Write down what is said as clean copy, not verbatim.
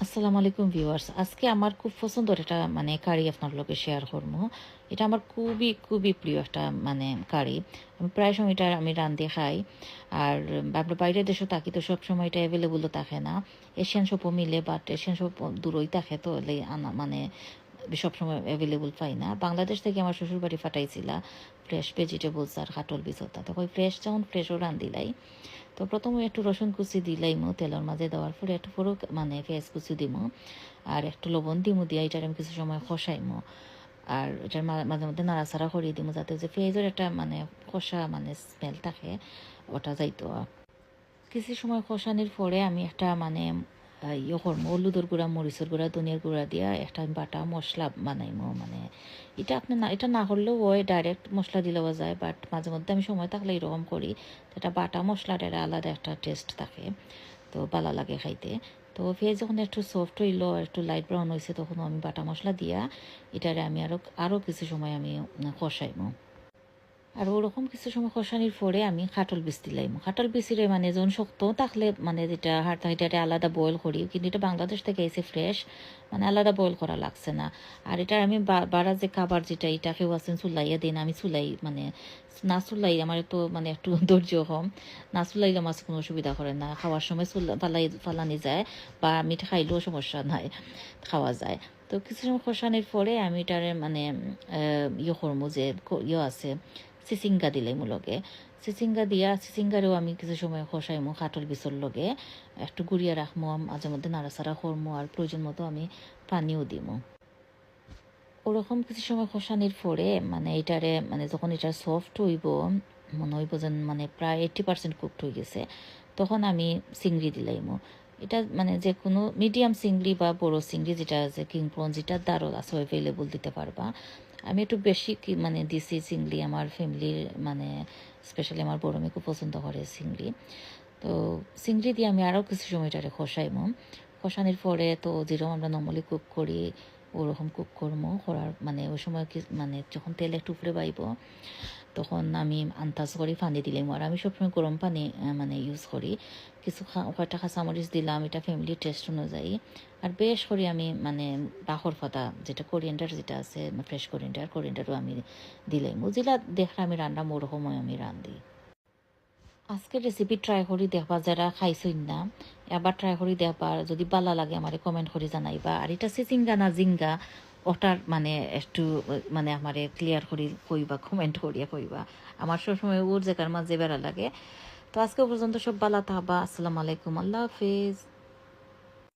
আসসালামু আলাইকুম ভিউয়ার্স, আজকে আমার খুব পছন্দের একটা কারি আপনার লগে শেয়ার করবো। এটা আমার খুবই খুবই প্রিয় একটা কারি। আমি প্রায় সময় এটা আমি রান্ধি খাই। আর আমরা বাইরের দেশে থাকি তো সবসময় এটা অ্যাভেলেবলও থাকে না। এশিয়ান শপও মিলে, বাট এশিয়ান শপ দূরই থাকে, তো এলে আনা সবসময় অ্যাভেলেবল পাই না। বাংলাদেশ থেকে আমার শ্বশুর বাড়ি ফাটাইছিলা ফ্রেশ ভেজিটেবলস আর কাটল বিচতা, তো ফ্রেশ যখন ফ্রেশও রান্ধিলাই। তো প্রথমে একটু রসুন কুচি দিলাইমো তেলের মাঝে, দেওয়ার পরে একটু পুরো পেঁয়াজ কুচি দিমো আর একটু লবণ দিমো, দিয়ে এটার আমি কিছু সময় কষাইমো। আর এটার মাঝে মধ্যে নাড়াচাড়া করিয়ে দিমো, যাতে যে পেঁয়াজের একটা কষা স্মেল থাকে, ওটা যাইতো। কিছু সময় কষানির পরে আমি একটা ইয়ে করবো, হলুদের গুঁড়া, মরিচের গুঁড়া, ধনিয়ার গুঁড়া দিয়া একটা বাটা মশলা বানাইমো। এটা আপনি না, এটা না করলেও ওই ডাইরেক্ট মশলা দিলেও যায়, বাট মাঝে মধ্যে আমি সময় থাকলে এরকম করি। এটা বাটা মশলাটার আলাদা একটা টেস্ট থাকে, তো ভালো লাগে খাইতে। তো পেঁয়াজ যখন একটু সফট হইলো, একটু লাইট ব্রাউন হয়েছে, তখন আমি বাটা মশলা দিয়া এটারে আমি আরও কিছু সময় আমি কষাইমো। আর ওরকম কিছু সময় কষানির পরে আমি খাটল বীজ দিলাম। খাটল বীজের যখন শক্ত থাকলে যেটা হাড়টা এটারে আলাদা বয়েল করি, কিন্তু এটা বাংলাদেশ থেকে এসে ফ্রেশ, আলাদা বয়েল করা লাগছে না। আর এটা আমি বাড়া যে খাবার যেটা, এটা কেউ আছেন চুলাইয়া দিন, আমি চুলাই না চুলাই, আমার তো একটু ধৈর্য কম। না চুলাইলে আমার কোনো অসুবিধা করে না, খাওয়ার সময় ফালানি যায়, বা আমি খাইলেও সমস্যা নাই, খাওয়া যায়। তো কিছু সময় কষানির পরে আমি এটারে ইয়ে করবো, যে ইয়ে আছে চিচিঙ্গা দিলাই লগে। চিচিঙ্গারেও আমি কিছু সময় কষাইমো কাটল বিচর লগে, একটু গুড়িয়া রাখমো, মাঝে মধ্যে নাড়াচাড়া করমো, আর প্রয়োজন মতো আমি পানিও দিমো। ওরকম কিছু সময় কষানির পরে এটারে যখন এটা সফট হইব, মনে হইব যেন প্রায় 80% কুকড হয়ে গেছে, তখন আমি চিংড়ি দিলাইমো। এটা যে কোনো মিডিয়াম চিংড়ি বা বড় চিংড়ি যেটা আছে, কিং প্রন যেটা দারুণ আছে অ্যাভেলেবল, দিতে পারবা। আমি একটু বেশি দিছি চিংড়ি, আমার ফ্যামিলির স্পেশালি আমার বড় মেয়ে খুব পছন্দ করে চিংড়ি। তো চিংড়ি দিয়ে আমি আরও কিছু সময় এটারে কষাইমো। কষানির পরে তো যেরকম আমরা নর্মালি কুক করি ওরকম কুক করবো, করার ওই সময় যখন তেল একটু উপরে বাইব, তখন আমি আন্দাজ করি পানি দিলাম। আর আমি সবসময় গরম পানি ইউজ করি। কিছু কয়টা কাঁচামরিচ দিলাম, এটা ফ্যামিলির টেস্ট অনুযায়ী। আর বেশ করে আমি বাখর পাতা, যেটা কোরিয়েন্ডার যেটা আছে, ফ্রেশ কোরিয়েন্ডারও আমি দিলাম। বুঝিলা দেখলে আমি রান্না ওরকমই আমি রান্ধি। আজকের রেসিপি ট্রাই করি দেখবা, যারা খাইছই না এবার ট্রাই করি দেখবা, যদি ভালো লাগে আমারে কমেন্ট করে জানাইবা। আর এটা চিচিঙ্গা না জিঙ্গা, ওটার একটু আমারে ক্লিয়ার করি কইবা, কমেন্ট করিয়া কইবা। আমার সবসময় ওর জায়গার মাঝে বেড়া লাগে। তো আজকে পর্যন্ত সব ভালো থাকবা। আসসালামু আলাইকুম, আল্লাহ হাফিজ।